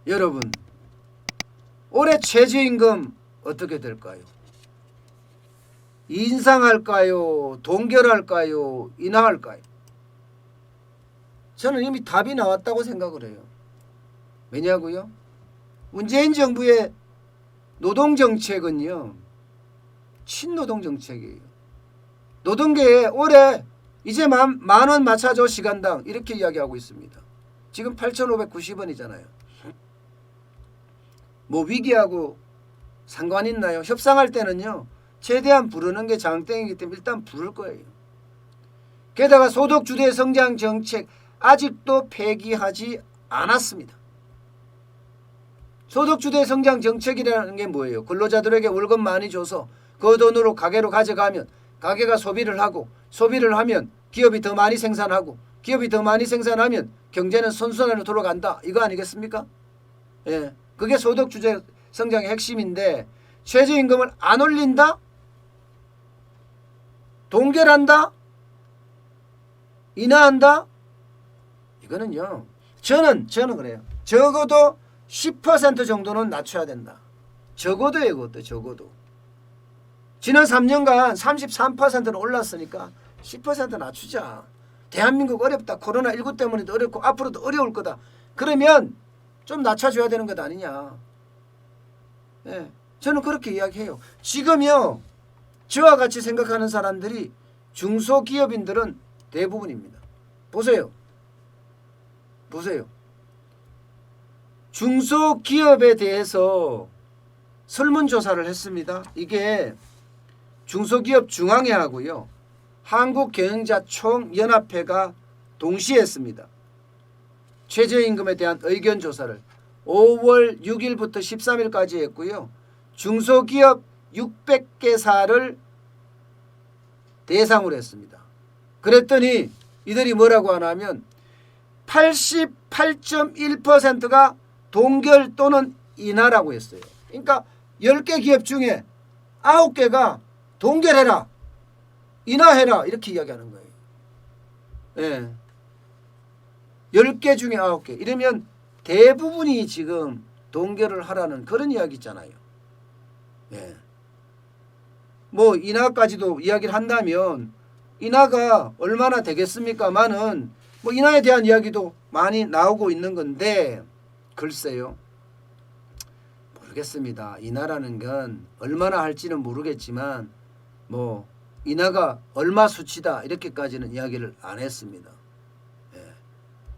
여러분, 올해 최저임금 어떻게 될까요? 인상할까요? 동결할까요? 인하할까요? 저는 이미 답이 나왔다고 생각을 해요. 왜냐고요? 문재인 정부의 노동정책은요, 친노동정책이에요. 노동계에 올해 이제 만원 맞춰줘 시간당 이렇게 이야기하고 있습니다. 지금 8,590원이잖아요. 뭐 위기하고 상관 있나요? 협상할 때는요, 최대한 부르는 게 장땡이기 때문에 일단 부를 거예요. 게다가 소득주도 성장 정책 아직도 폐기하지 않았습니다. 소득주도 성장 정책이라는 게 뭐예요? 근로자들에게 월급 많이 줘서 그 돈으로 가게로 가져가면 가게가 소비를 하고, 소비를 하면 기업이 더 많이 생산하고, 기업이 더 많이 생산하면 경제는 선순환으로 돌아간다. 이거 아니겠습니까? 예, 그게 소득주도 성장의 핵심인데, 최저임금을 안 올린다? 동결한다? 인하한다? 이거는요, 저는 그래요. 적어도 10% 정도는 낮춰야 된다. 적어도예요. 그것도 적어도. 지난 3년간 33%는 올랐으니까 10% 낮추자. 대한민국 어렵다. 코로나19 때문에도 어렵고 앞으로도 어려울 거다. 그러면 좀 낮춰줘야 되는 것 아니냐. 예, 저는 그렇게 이야기해요. 지금요, 저와 같이 생각하는 사람들이 중소기업인들은 대부분입니다. 보세요. 중소기업에 대해서 설문조사를 했습니다. 이게 중소기업 중앙회하고요, 한국경영자총연합회가 동시에 했습니다. 최저임금에 대한 의견조사를 5월 6일부터 13일까지 했고요. 중소기업 600개사를 대상으로 했습니다. 그랬더니 이들이 뭐라고 하냐면 88.1%가 동결 또는 인하라고 했어요. 그러니까 10개 기업 중에 9개가 동결해라, 인하해라 이렇게 이야기하는 거예요. 예. 10개 중에 9개. 이러면 대부분이 지금 동결을 하라는 그런 이야기잖아요. 예. 뭐 인하까지도 이야기를 한다면 인하가 얼마나 되겠습니까마는 뭐 인하에 대한 이야기도 많이 나오고 있는 건데, 글쎄요, 모르겠습니다. 인하라는 건 얼마나 할지는 모르겠지만 뭐 인하가 얼마 수치다 이렇게까지는 이야기를 안 했습니다. 예.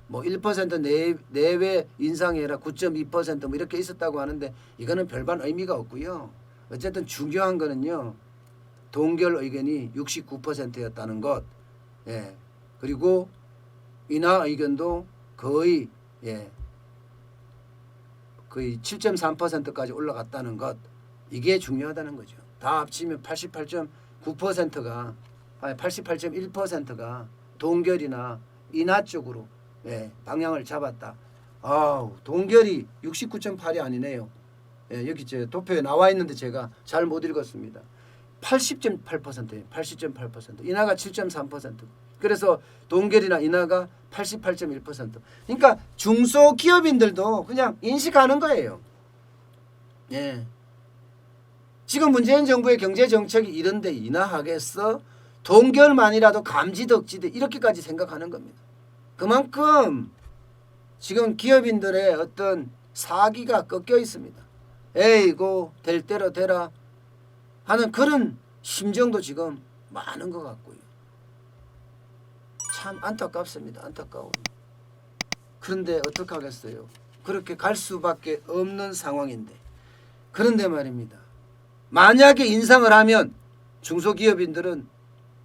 뭐 1% 내외 인상해라 9.2% 뭐 이렇게 있었다고 하는데 이거는 별반 의미가 없고요. 어쨌든 중요한 거는요, 동결 의견이 69%였다는 것. 예. 그리고 인하 의견도 거의 7.3%까지 올라갔다는 것. 이게 중요하다는 거죠. 다 합치면 88.9%가 88.1%가 동결이나 인하 쪽으로 방향을 잡았다. 동결이 69.8이 아니네요. 여기 제 도표에 나와 있는데 제가 잘 못 읽었습니다. 80.8%예요. 80.8%. 인하가 7.3%. 그래서 동결이나 인하가 88.1%. 그러니까 중소기업인들도 그냥 인식하는 거예요. 예. 지금 문재인 정부의 경제정책이 이런데 인하하겠어? 동결만이라도 감지덕지대 이렇게까지 생각하는 겁니다. 그만큼 지금 기업인들의 어떤 사기가 꺾여 있습니다. 에이고 될 대로 되라 하는 그런 심정도 지금 많은 것 같고요. 참 안타깝습니다. 안타까워요. 그런데 어떡하겠어요. 그렇게 갈 수밖에 없는 상황인데. 그런데 말입니다. 만약에 인상을 하면 중소기업인들은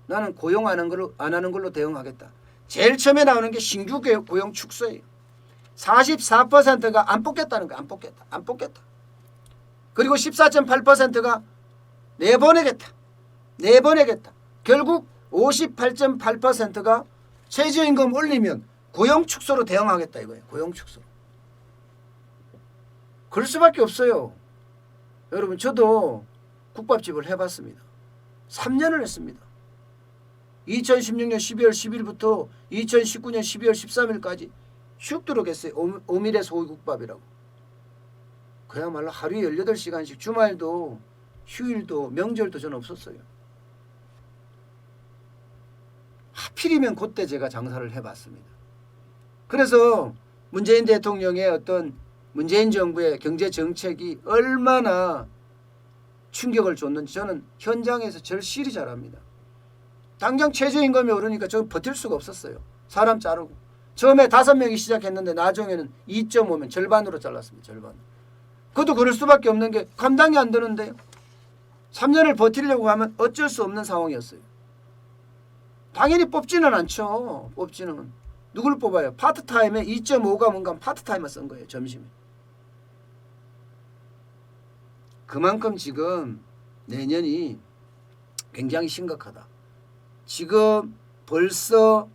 나는 고용 안 하는 걸로 대응하겠다. 제일 처음에 나오는 게 신규 고용 축소예요. 44%가 안 뽑겠다는 거야. 안 뽑겠다. 그리고 14.8%가 내보내겠다. 결국 58.8%가 최저임금 올리면 고용 축소로 대응하겠다 이거예요. 고용 축소. 그럴 수밖에 없어요. 여러분, 저도 국밥집을 해봤습니다. 3년을 했습니다. 2016년 12월 10일부터 2019년 12월 13일까지 쭉 들어갔어요. 오밀의 소고기국밥이라고. 그야말로 하루에 18시간씩 주말도 휴일도 명절도 저는 없었어요. 하필이면 그때 제가 장사를 해봤습니다. 그래서 문재인 대통령의 어떤 문재인 정부의 경제 정책이 얼마나 충격을 줬는지 저는 현장에서 절실히 잘 압니다. 당장 최저임금이 오르니까 저 버틸 수가 없었어요. 사람 자르고. 처음에 5명이 시작했는데 나중에는 2.5명 절반으로 잘랐습니다. 절반. 그것도 그럴 수밖에 없는 게 감당이 안 되는데요. 3년을 버티려고 하면 어쩔 수 없는 상황이었어요. 당연히 뽑지는 않죠. 뽑지는. 누굴 뽑아요? 파트타임에 2.5가 뭔가 파트타임을 쓴 거예요. 점심에. 그만큼 지금 내년이 굉장히 심각하다. 지금 벌써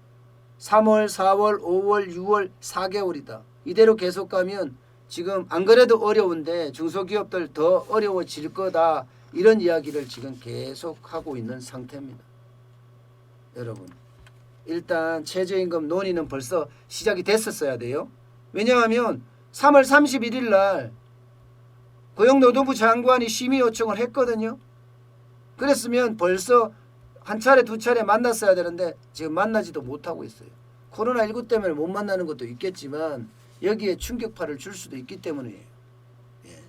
3월, 4월, 5월, 6월 4개월이다. 이대로 계속 가면 지금 안 그래도 어려운데 중소기업들 더 어려워질 거다. 이런 이야기를 지금 계속 하고 있는 상태입니다. 여러분. 일단 최저임금 논의는 벌써 시작이 됐었어야 돼요. 왜냐하면 3월 31일 날 고용노동부 장관이 심의 요청을 했거든요. 그랬으면 벌써 한 차례 두 차례 만났어야 되는데 지금 만나지도 못하고 있어요. 코로나19 때문에 못 만나는 것도 있겠지만 여기에 충격파를 줄 수도 있기 때문이에요. 예.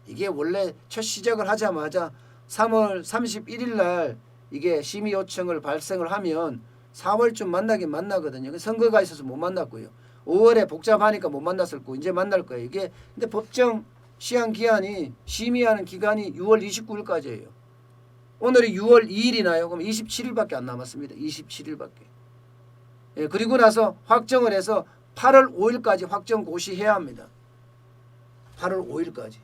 이게 원래 첫 시작을 하자마자 3월 31일 날 이게 심의 요청을 발생을 하면 4월쯤 만나긴 만나거든요. 선거가 있어서 못 만났고요. 5월에 복잡하니까 못 만났을 거고 이제 만날 거예요. 이게 근데 법정 시한 기한이 심의하는 기간이 6월 29일까지예요. 오늘이 6월 2일이나요? 그럼 27일밖에 안 남았습니다. 27일밖에. 예, 그리고 나서 확정을 해서 8월 5일까지 확정 고시해야 합니다. 8월 5일까지.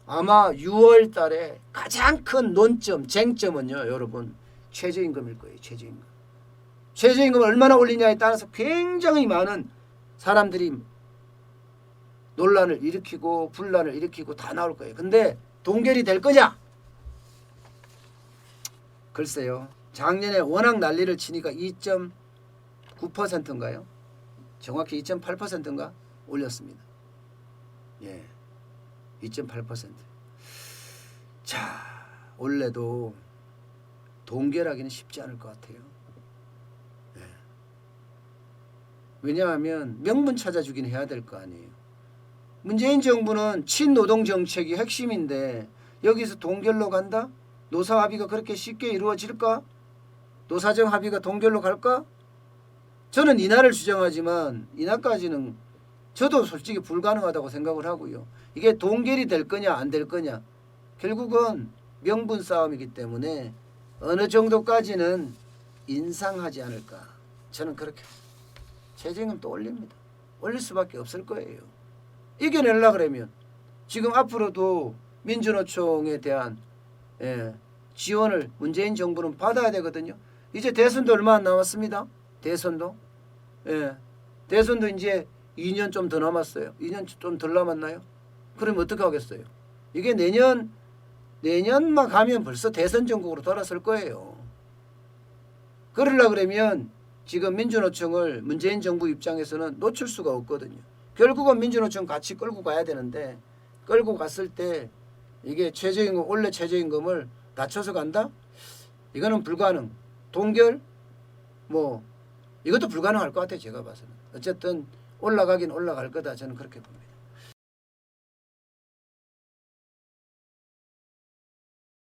아마 6월 달에 가장 큰 논점, 쟁점은요. 여러분 최저임금일 거예요. 최저임금. 최저임금을 얼마나 올리냐에 따라서 굉장히 많은 사람들이 논란을 일으키고 분란을 일으키고 다 나올 거예요. 근데 동결이 될 거냐? 글쎄요. 작년에 워낙 난리를 치니까 2.9%인가요? 정확히 2.8%인가? 올렸습니다. 예. 2.8%. 자, 원래도 동결하기는 쉽지 않을 것 같아요. 예. 왜냐하면 명분 찾아주긴 해야 될 거 아니에요. 문재인 정부는 친노동 정책이 핵심인데 여기서 동결로 간다? 노사 합의가 그렇게 쉽게 이루어질까? 노사정 합의가 동결로 갈까? 저는 인하를 주장하지만 인하까지는 저도 솔직히 불가능하다고 생각을 하고요. 이게 동결이 될 거냐 안 될 거냐 결국은 명분 싸움이기 때문에 어느 정도까지는 인상하지 않을까. 저는 그렇게 최저임금 또 올립니다. 올릴 수밖에 없을 거예요. 이겨내려고 그러면 지금 앞으로도 민주노총에 대한 지원을 문재인 정부는 받아야 되거든요. 이제 대선도 얼마 안 남았습니다. 대선도. 대선도 이제 2년 좀 더 남았어요. 2년 좀 덜 남았나요? 그럼 어떻게 하겠어요? 이게 내년만 가면 벌써 대선 전국으로 돌아설 거예요. 그러려고 그러면 지금 민주노총을 문재인 정부 입장에서는 놓칠 수가 없거든요. 결국은 민주노총 같이 끌고 가야 되는데 끌고 갔을 때 이게 최저임금 원래 최저임금을 낮춰서 간다? 이거는 불가능. 동결? 뭐 이것도 불가능할 것 같아요. 제가 봐서는. 어쨌든 올라가긴 올라갈 거다. 저는 그렇게 봅니다.